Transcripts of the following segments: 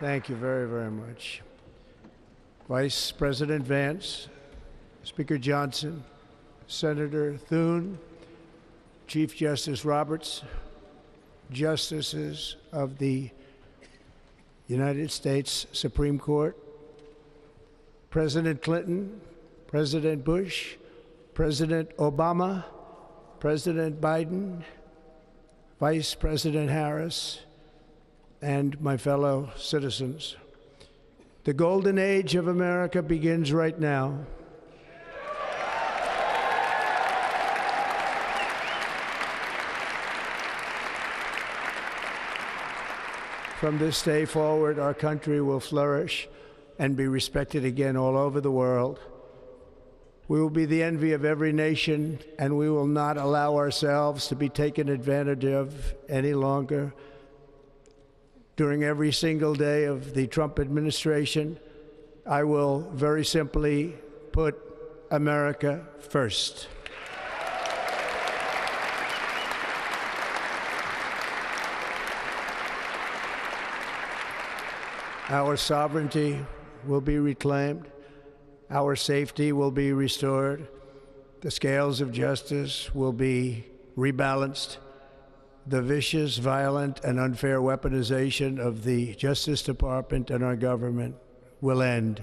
Thank you very, very much. Vice President Vance, Speaker Johnson, Senator Thune, Chief Justice Roberts, Justices of the United States Supreme Court, President Clinton, President Bush, President Obama, President Biden, Vice President Harris, and my fellow citizens. The golden age of America begins right now. From this day forward, our country will flourish and be respected again all over the world. We will be the envy of every nation, and we will not allow ourselves to be taken advantage of any longer. During every single day of the Trump administration, I will very simply put America first. Our sovereignty will be reclaimed. Our safety will be restored. The scales of justice will be rebalanced. The vicious, violent, and unfair weaponization of the Justice Department and our government will end.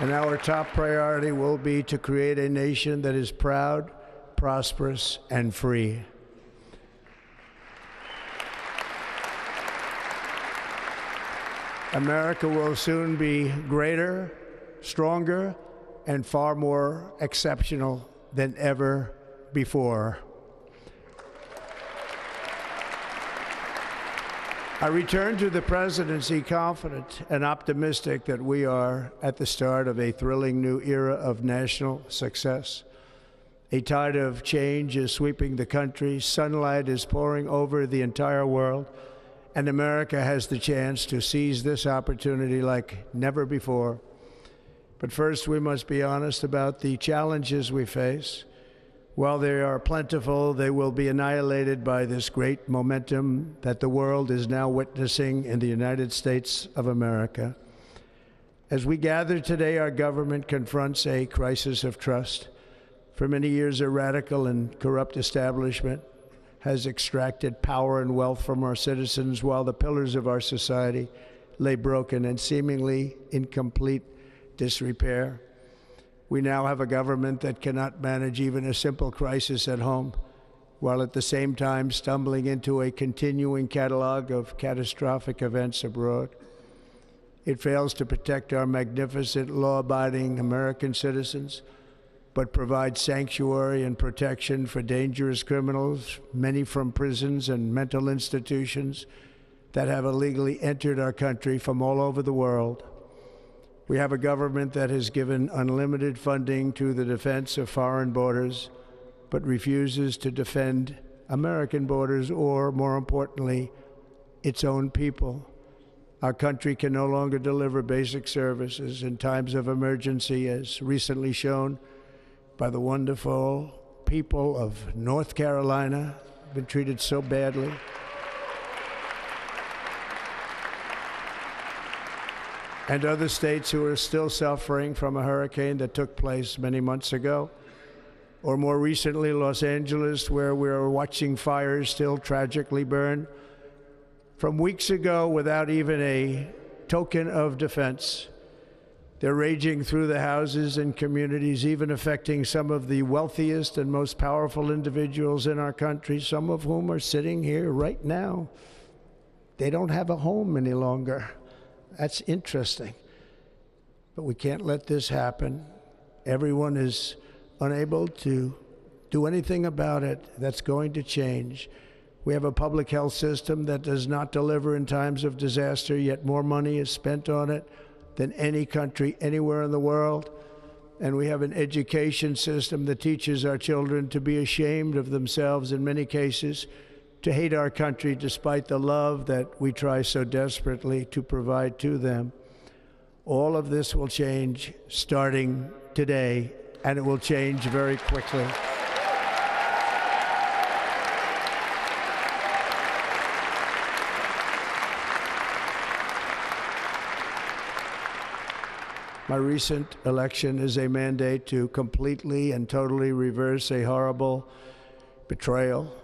And our top priority will be to create a nation that is proud, prosperous, and free. America will soon be greater, stronger, and far more exceptional than ever before. I return to the presidency confident and optimistic that we are at the start of a thrilling new era of national success. A tide of change is sweeping the country, sunlight is pouring over the entire world, and America has the chance to seize this opportunity like never before. But first, we must be honest about the challenges we face. While they are plentiful, they will be annihilated by this great momentum that the world is now witnessing in the United States of America. As we gather today, our government confronts a crisis of trust. For many years, a radical and corrupt establishment has extracted power and wealth from our citizens while the pillars of our society lay broken and seemingly in complete disrepair. We now have a government that cannot manage even a simple crisis at home, while at the same time stumbling into a continuing catalog of catastrophic events abroad. It fails to protect our magnificent, law-abiding American citizens, but provides sanctuary and protection for dangerous criminals, many from prisons and mental institutions that have illegally entered our country from all over the world. We have a government that has given unlimited funding to the defense of foreign borders, but refuses to defend American borders or, more importantly, its own people. Our country can no longer deliver basic services in times of emergency, as recently shown by the wonderful people of North Carolina, been treated so badly. And other states who are still suffering from a hurricane that took place many months ago. Or more recently, Los Angeles, where we are watching fires still tragically burn from weeks ago without even a token of defense. They're raging through the houses and communities, even affecting some of the wealthiest and most powerful individuals in our country, some of whom are sitting here right now. They don't have a home any longer. That's interesting. But we can't let this happen. Everyone is unable to do anything about it. That's going to change. We have a public health system that does not deliver in times of disaster, yet more money is spent on it than any country anywhere in the world. And we have an education system that teaches our children to be ashamed of themselves in many cases, to hate our country despite the love that we try so desperately to provide to them. All of this will change starting today, and it will change very quickly. My recent election is a mandate to completely and totally reverse a horrible betrayal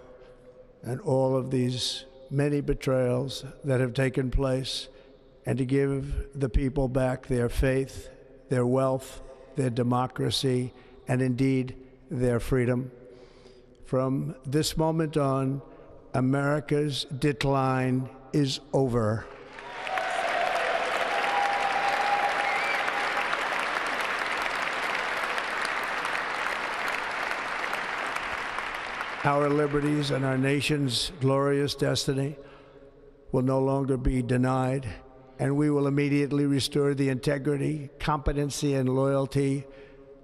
and all of these many betrayals that have taken place, and to give the people back their faith, their wealth, their democracy, and indeed their freedom. From this moment on, America's decline is over. Our liberties and our nation's glorious destiny will no longer be denied, and we will immediately restore the integrity, competency, and loyalty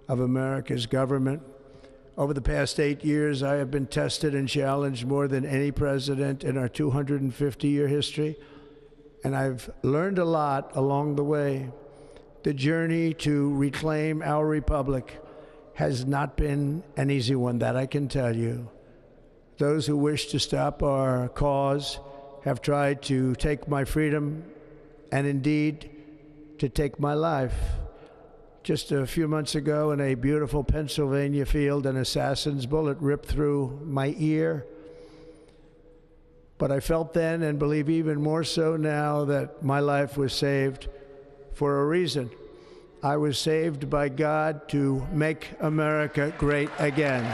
of America's government. Over the past 8 years, I have been tested and challenged more than any president in our 250-year history, and I've learned a lot along the way. The journey to reclaim our republic has not been an easy one, that I can tell you. Those who wish to stop our cause have tried to take my freedom and indeed to take my life. Just a few months ago in a beautiful Pennsylvania field, an assassin's bullet ripped through my ear. But I felt then, and believe even more so now, that my life was saved for a reason. I was saved by God to make America great again.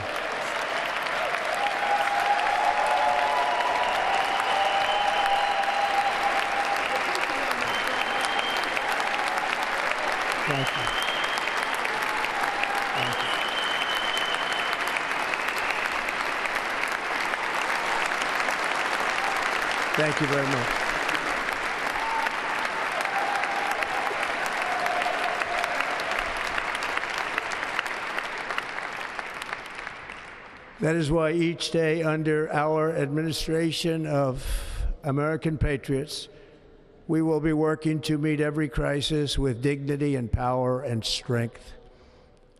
Thank you. Thank you. Thank you very much. That is why each day under our administration of American patriots, we will be working to meet every crisis with dignity and power and strength.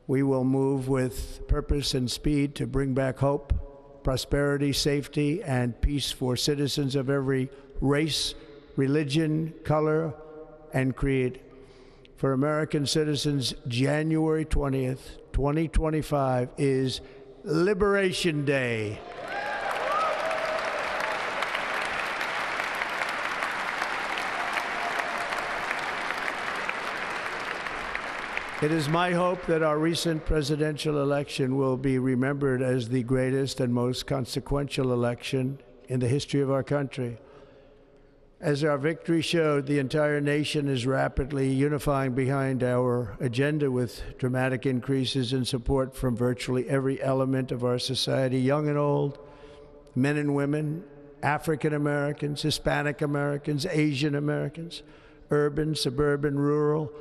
We will move with purpose and speed to bring back hope, prosperity, safety, and peace for citizens of every race, religion, color, and creed. For American citizens, January 20th, 2025 is Liberation Day. It is my hope that our recent presidential election will be remembered as the greatest and most consequential election in the history of our country. As our victory showed, the entire nation is rapidly unifying behind our agenda with dramatic increases in support from virtually every element of our society, young and old, men and women, African Americans, Hispanic Americans, Asian Americans, urban, suburban, rural.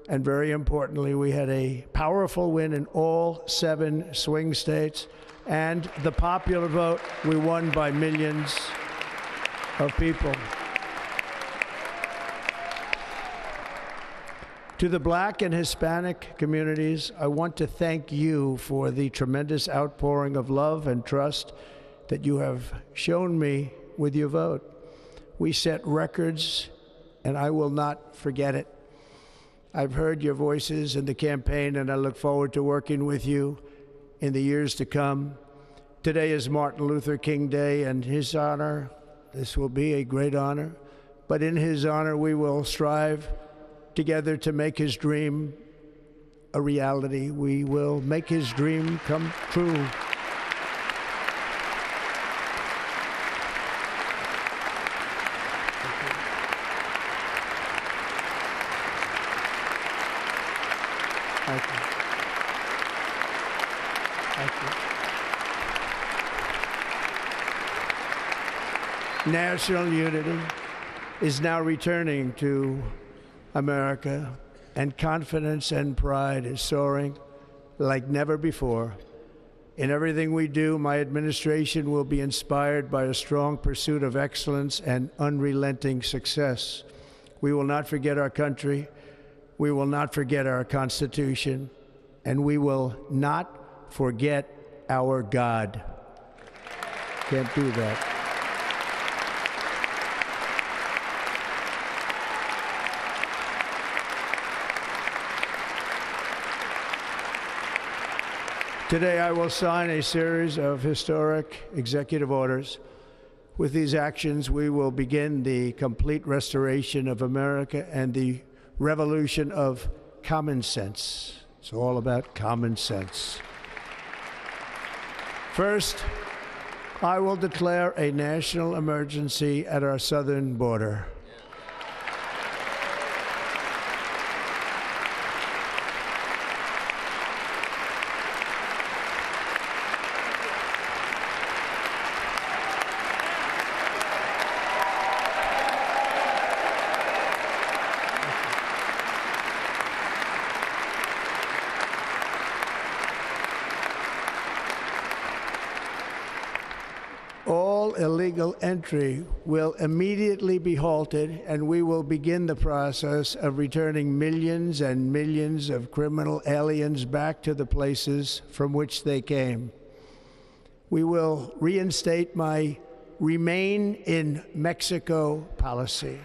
And very importantly, we had a powerful win in all 7 swing states. And the popular vote, we won by millions of people. To the Black and Hispanic communities, I want to thank you for the tremendous outpouring of love and trust that you have shown me with your vote. We set records, and I will not forget it. I've heard your voices in the campaign, and I look forward to working with you in the years to come. Today is Martin Luther King Day, and his honor, this will be a great honor, but in his honor, we will strive together to make his dream a reality. We will make his dream come true. Thank you. Thank you. National unity is now returning to America, and confidence and pride is soaring like never before. In everything we do, my administration will be inspired by a strong pursuit of excellence and unrelenting success. We will not forget our country. We will not forget our Constitution, and we will not forget our God. Can't do that. Today, I will sign a series of historic executive orders. With these actions, we will begin the complete restoration of America and the revolution of common sense. It's all about common sense. First, I will declare a national emergency at our southern border. All illegal entry will immediately be halted, and we will begin the process of returning millions and millions of criminal aliens back to the places from which they came. We will reinstate my Remain in Mexico policy.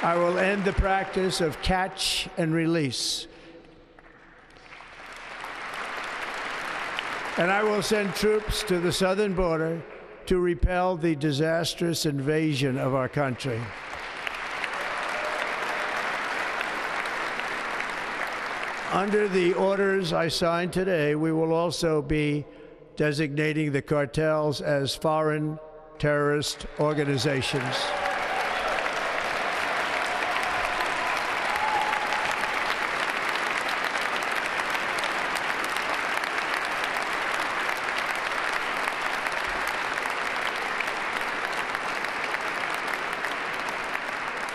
I will end the practice of catch and release. And I will send troops to the southern border to repel the disastrous invasion of our country. Under the orders I signed today, we will also be designating the cartels as foreign terrorist organizations.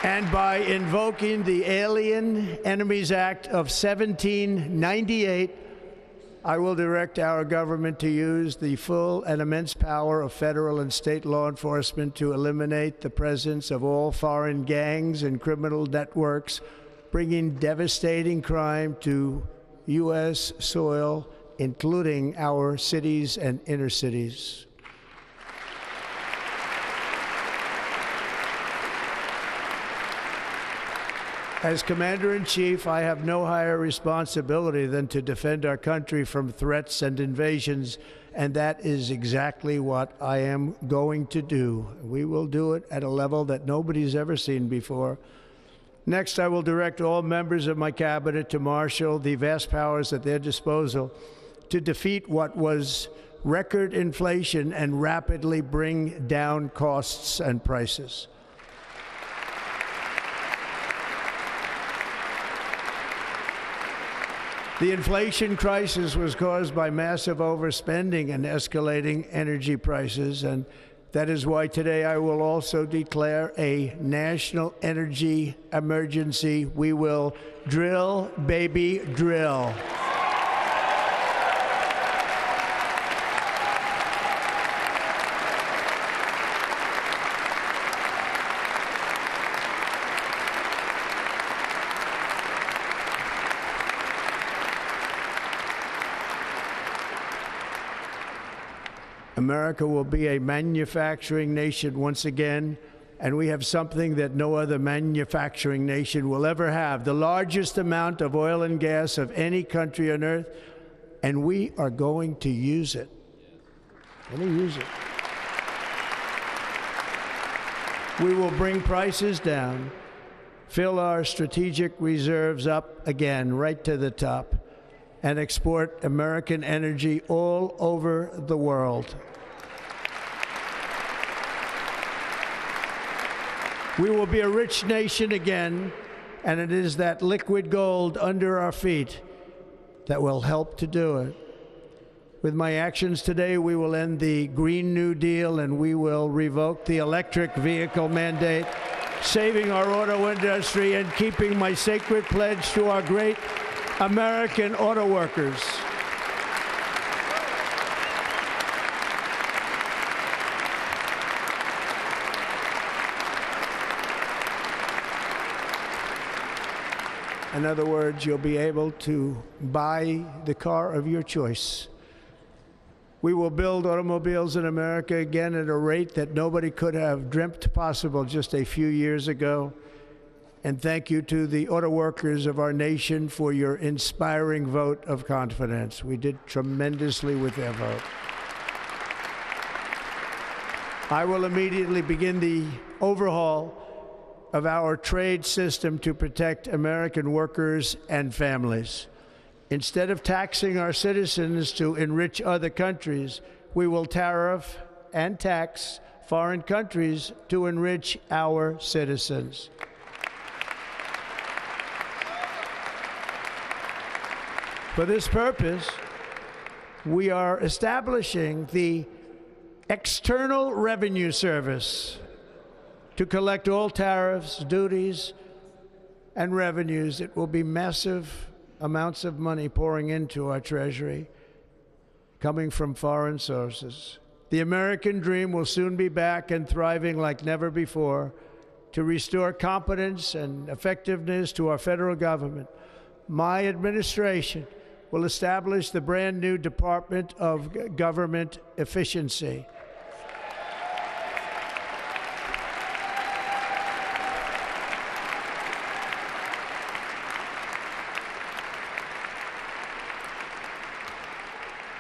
And by invoking the Alien Enemies Act of 1798, I will direct our government to use the full and immense power of federal and state law enforcement to eliminate the presence of all foreign gangs and criminal networks, bringing devastating crime to U.S. soil, including our cities and inner cities. As Commander-in-Chief, I have no higher responsibility than to defend our country from threats and invasions, and that is exactly what I am going to do. We will do it at a level that nobody's ever seen before. Next, I will direct all members of my cabinet to marshal the vast powers at their disposal to defeat what was record inflation and rapidly bring down costs and prices. The inflation crisis was caused by massive overspending and escalating energy prices, and that is why today I will also declare a national energy emergency. We will drill, baby, drill. America will be a manufacturing nation once again, and we have something that no other manufacturing nation will ever have, the largest amount of oil and gas of any country on earth, and we are going to use it. We will bring prices down, fill our strategic reserves up again, right to the top, and export American energy all over the world. We will be a rich nation again, and it is that liquid gold under our feet that will help to do it. With my actions today, we will end the Green New Deal, and we will revoke the electric vehicle mandate, saving our auto industry and keeping my sacred pledge to our great American auto workers. In other words, you'll be able to buy the car of your choice. We will build automobiles in America again at a rate that nobody could have dreamt possible just a few years ago. And thank you to the auto workers of our nation for your inspiring vote of confidence. We did tremendously with their vote. I will immediately begin the overhaul of our trade system to protect American workers and families. Instead of taxing our citizens to enrich other countries, we will tariff and tax foreign countries to enrich our citizens. For this purpose, we are establishing the External Revenue Service to collect all tariffs, duties, and revenues. It will be massive amounts of money pouring into our treasury, coming from foreign sources. The American dream will soon be back and thriving like never before to restore competence and effectiveness to our federal government. My administration will establish the brand new Department of Government Efficiency.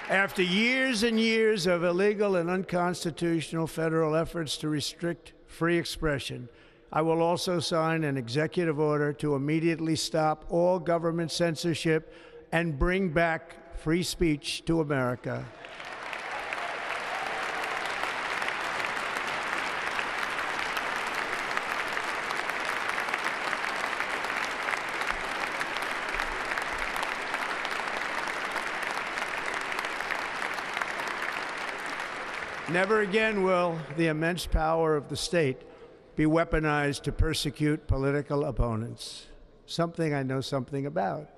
After years and years of illegal and unconstitutional federal efforts to restrict free expression, I will also sign an executive order to immediately stop all government censorship and bring back free speech to America. Never again will the immense power of the state be weaponized to persecute political opponents, something I know something about.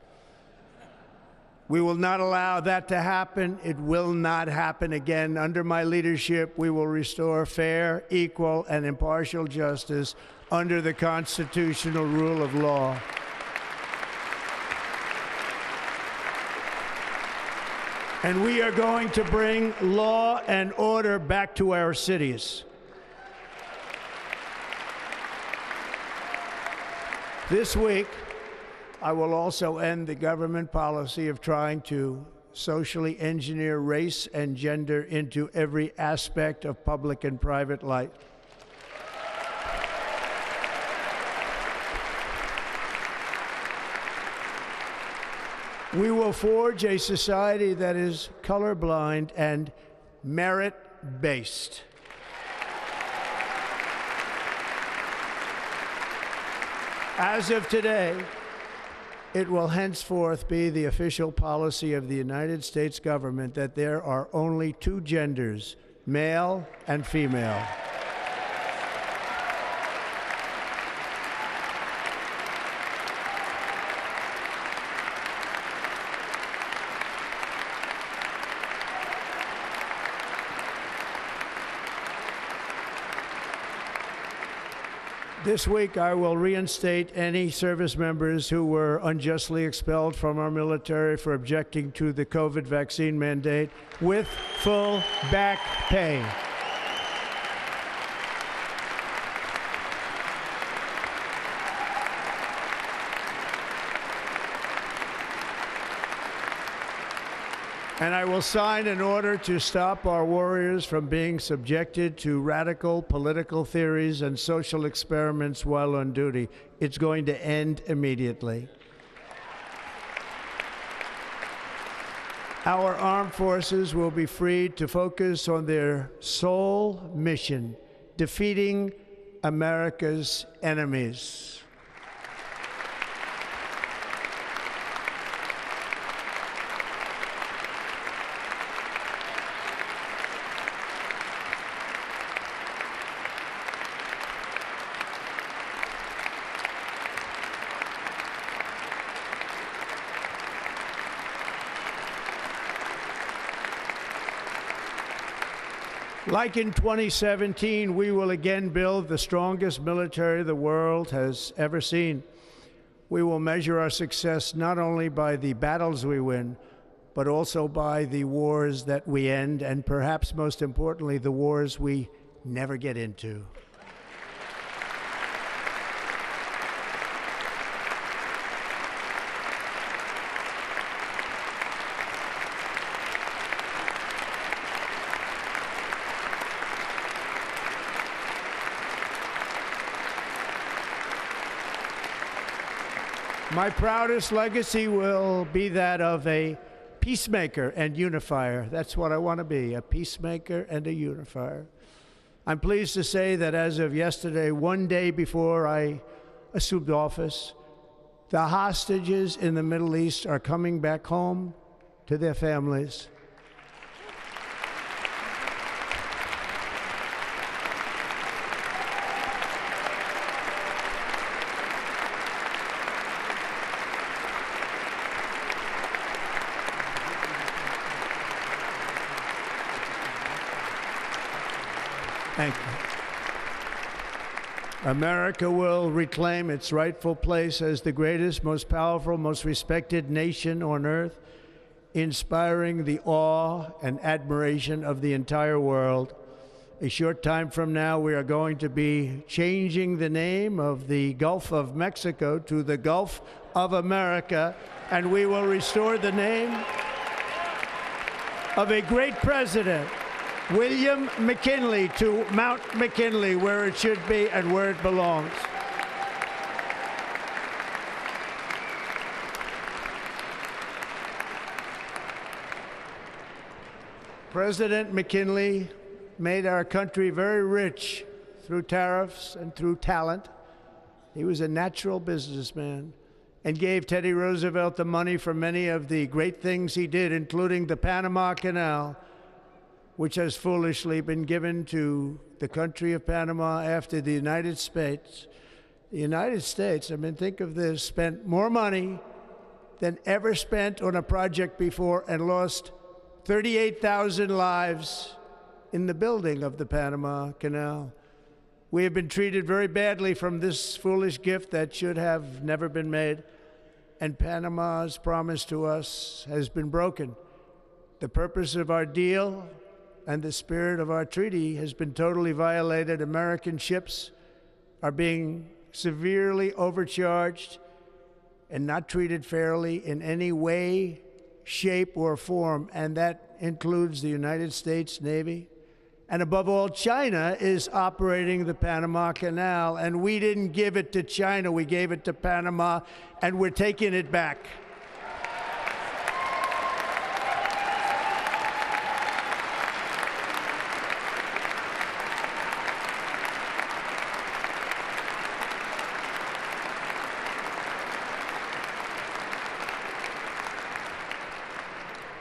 We will not allow that to happen. It will not happen again. Under my leadership, we will restore fair, equal, and impartial justice under the constitutional rule of law. And we are going to bring law and order back to our cities. This week, I will also end the government policy of trying to socially engineer race and gender into every aspect of public and private life. We will forge a society that is colorblind and merit-based. As of today, it will henceforth be the official policy of the United States government that there are only two genders, male and female. This week, I will reinstate any service members who were unjustly expelled from our military for objecting to the COVID vaccine mandate with full back pay. And I will sign an order to stop our warriors from being subjected to radical political theories and social experiments while on duty. It's going to end immediately. Our armed forces will be freed to focus on their sole mission, defeating America's enemies. Like in 2017, we will again build the strongest military the world has ever seen. We will measure our success not only by the battles we win, but also by the wars that we end, and perhaps most importantly, the wars we never get into. My proudest legacy will be that of a peacemaker and unifier. That's what I want to be, a peacemaker and a unifier. I'm pleased to say that as of yesterday, one day before I assumed office, the hostages in the Middle East are coming back home to their families. Thank you. America will reclaim its rightful place as the greatest, most powerful, most respected nation on earth, inspiring the awe and admiration of the entire world. A short time from now, we are going to be changing the name of the Gulf of Mexico to the Gulf of America, and we will restore the name of a great president, William McKinley, to Mount McKinley, where it should be and where it belongs. President McKinley made our country very rich through tariffs and through talent. He was a natural businessman and gave Teddy Roosevelt the money for many of the great things he did, including the Panama Canal, which has foolishly been given to the country of Panama after the United States. The United States, I mean, think of this, spent more money than ever spent on a project before and lost 38,000 lives in the building of the Panama Canal. We have been treated very badly from this foolish gift that should have never been made, and Panama's promise to us has been broken. The purpose of our deal and the spirit of our treaty has been totally violated. American ships are being severely overcharged and not treated fairly in any way, shape, or form, and that includes the United States Navy. And above all, China is operating the Panama Canal, and we didn't give it to China, we gave it to Panama, and we're taking it back.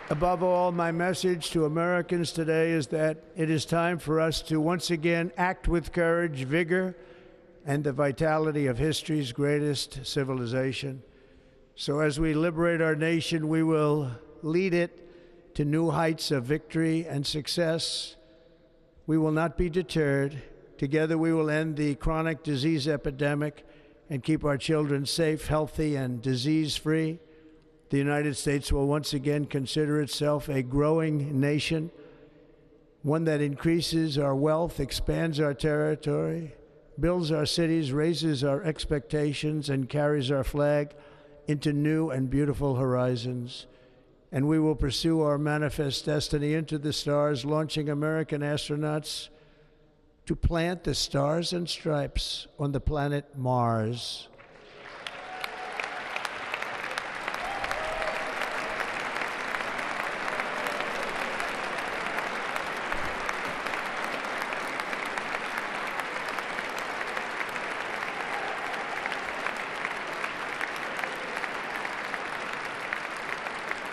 Above all, my message to Americans today is that it is time for us to once again act with courage, vigor, and the vitality of history's greatest civilization. So as we liberate our nation, we will lead it to new heights of victory and success. We will not be deterred. Together we will end the chronic disease epidemic and keep our children safe, healthy, and disease-free. The United States will once again consider itself a growing nation, one that increases our wealth, expands our territory, builds our cities, raises our expectations, and carries our flag into new and beautiful horizons. And we will pursue our manifest destiny into the stars, launching American astronauts to plant the stars and stripes on the planet Mars.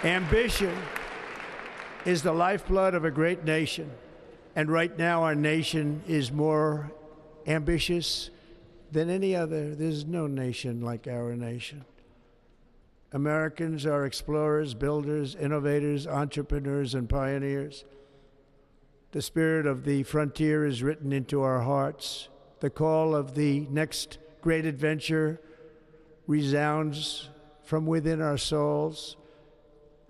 Ambition is the lifeblood of a great nation, and right now our nation is more ambitious than any other. There's no nation like our nation. Americans are explorers, builders, innovators, entrepreneurs, and pioneers. The spirit of the frontier is written into our hearts. The call of the next great adventure resounds from within our souls.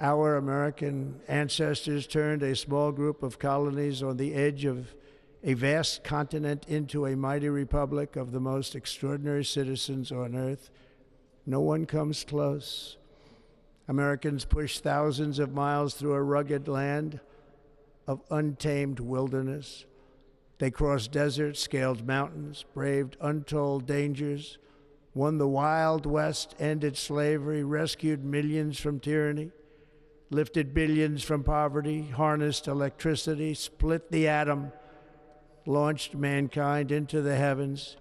Our American ancestors turned a small group of colonies on the edge of a vast continent into a mighty republic of the most extraordinary citizens on earth. No one comes close. Americans pushed thousands of miles through a rugged land of untamed wilderness. They crossed deserts, scaled mountains, braved untold dangers, won the Wild West, ended slavery, rescued millions from tyranny, lifted billions from poverty, harnessed electricity, split the atom, launched mankind into the heavens,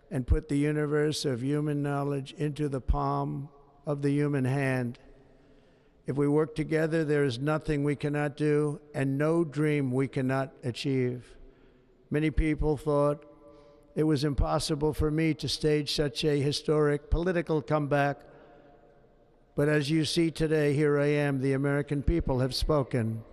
and put the universe of human knowledge into the palm of the human hand. If we work together, there is nothing we cannot do and no dream we cannot achieve. Many people thought it was impossible for me to stage such a historic political comeback. But as you see today, here I am. The American people have spoken.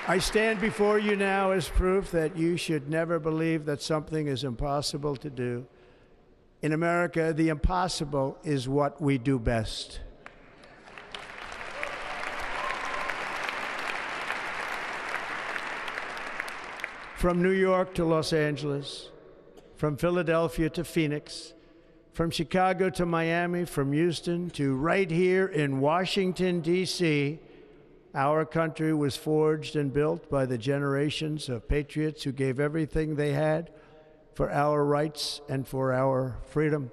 I stand before you now as proof that you should never believe that something is impossible to do. In America, the impossible is what we do best. From New York to Los Angeles, from Philadelphia to Phoenix, from Chicago to Miami, from Houston to right here in Washington, D.C., our country was forged and built by the generations of patriots who gave everything they had for our rights and for our freedom.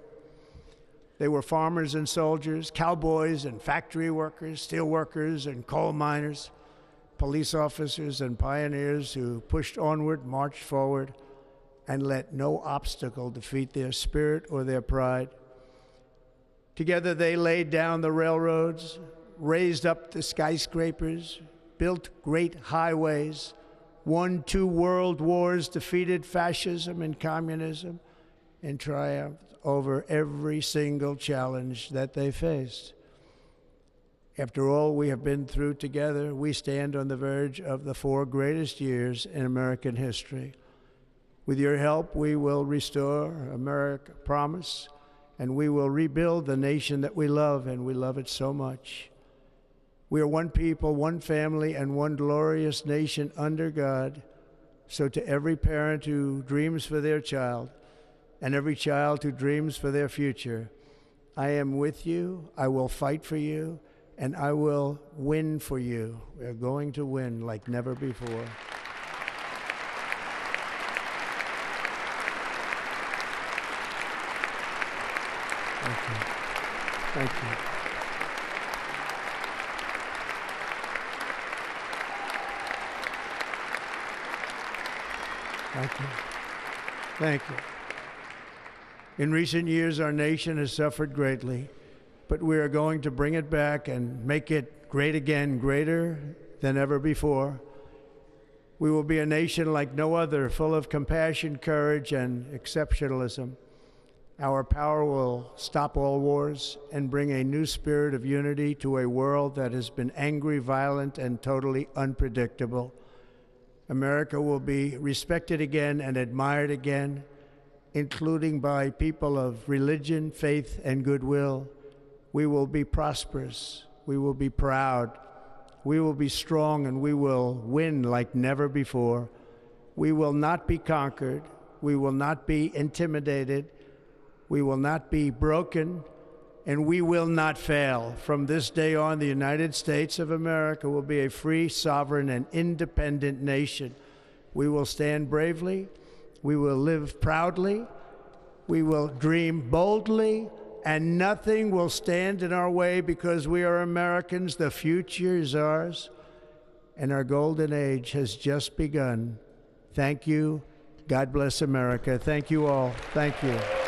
They were farmers and soldiers, cowboys and factory workers, steel workers and coal miners, police officers and pioneers who pushed onward, marched forward, and let no obstacle defeat their spirit or their pride. Together they laid down the railroads, raised up the skyscrapers, built great highways, won 2 world wars, defeated fascism and communism, and triumphed over every single challenge that they faced. After all we have been through together, we stand on the verge of the 4 greatest years in American history. With your help, we will restore America promise, and we will rebuild the nation that we love, and we love it so much. We are one people, one family, and one glorious nation under God. So to every parent who dreams for their child and every child who dreams for their future, I am with you, I will fight for you, and I will win for you. We are going to win like never before. Thank you. Thank you. Thank you. Thank you. In recent years, our nation has suffered greatly, but we are going to bring it back and make it great again, greater than ever before. We will be a nation like no other, full of compassion, courage, and exceptionalism. Our power will stop all wars and bring a new spirit of unity to a world that has been angry, violent, and totally unpredictable. America will be respected again and admired again, including by people of religion, faith, and goodwill. We will be prosperous. We will be proud. We will be strong, and we will win like never before. We will not be conquered. We will not be intimidated. We will not be broken, and we will not fail. From this day on, the United States of America will be a free, sovereign, and independent nation. We will stand bravely. We will live proudly. We will dream boldly, and nothing will stand in our way because we are Americans. The future is ours, and our golden age has just begun. Thank you. God bless America. Thank you all. Thank you.